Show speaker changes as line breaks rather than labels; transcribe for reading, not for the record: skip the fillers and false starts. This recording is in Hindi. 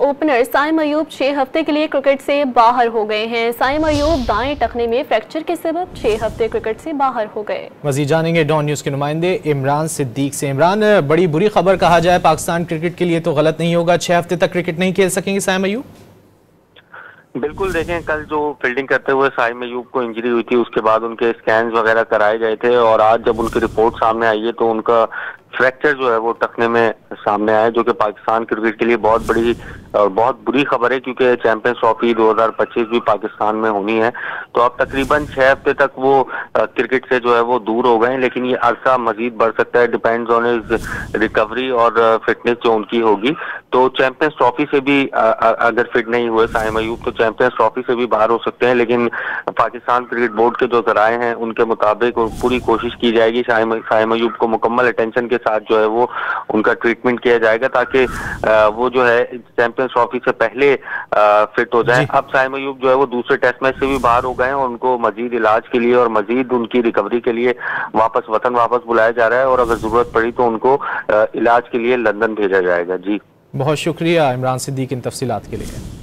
ओपनर साइम अयूब 6 हफ्ते के लिए क्रिकेट से बाहर हो गए हैं। साइम अयूब दाएं टखने में फ्रैक्चर के सबब 6 हफ्ते क्रिकेट से बाहर हो गए।
मज़ीद जानेंगे डॉन न्यूज़ के नुमाइंदे इमरान सिद्दीक से। इमरान, बड़ी बुरी खबर कहा जाए पाकिस्तान क्रिकेट के लिए तो गलत नहीं होगा, 6 हफ्ते तक क्रिकेट नहीं खेल सकेंगे साइम अयूब?
बिल्कुल, देखें कल जो फील्डिंग करते हुए साइम अयूब को इंजरी हुई थी उसके बाद उनके स्कैन्स वगैरह कराए गए थे और आज जब उनकी रिपोर्ट सामने आई है तो उनका फ्रैक्चर जो है वो टखने में सामने आया, जो कि पाकिस्तान क्रिकेट के लिए बहुत बड़ी और बहुत बुरी खबर है क्योंकि चैंपियंस ट्रॉफी 2025 भी पाकिस्तान में होनी है। तो अब तकरीबन 6 हफ्ते तक वो क्रिकेट से जो है वो दूर हो गए हैं, लेकिन ये अरसा मजीद बढ़ सकता है, डिपेंड्स ऑन हिज रिकवरी और फिटनेस जो उनकी होगी। तो चैंपियंस ट्रॉफी से भी अगर फिट नहीं हुए साइम अयूब तो चैंपियंस ट्रॉफी से भी बाहर हो सकते हैं, लेकिन पाकिस्तान क्रिकेट बोर्ड के जो जराए हैं उनके मुताबिक पूरी कोशिश की जाएगी साइम अयूब को मुकम्मल अटेंशन के साथ जो है वो उनका ट्रीटमेंट किया जाएगा ताकि वो जो है चैंपियंस ट्रॉफी से पहले फिट हो जाए। अब साइम अयूब जो है वो दूसरे टेस्ट मैच से भी बाहर हो गए हैं और उनको मजीद इलाज के लिए और मजीद उनकी रिकवरी के लिए वतन वापस बुलाया जा रहा है और अगर जरूरत पड़ी तो उनको इलाज के लिए लंदन भेजा जाएगा। जी,
बहुत शुक्रिया इमरान सिद्दीक इन तफसीलात के लिए।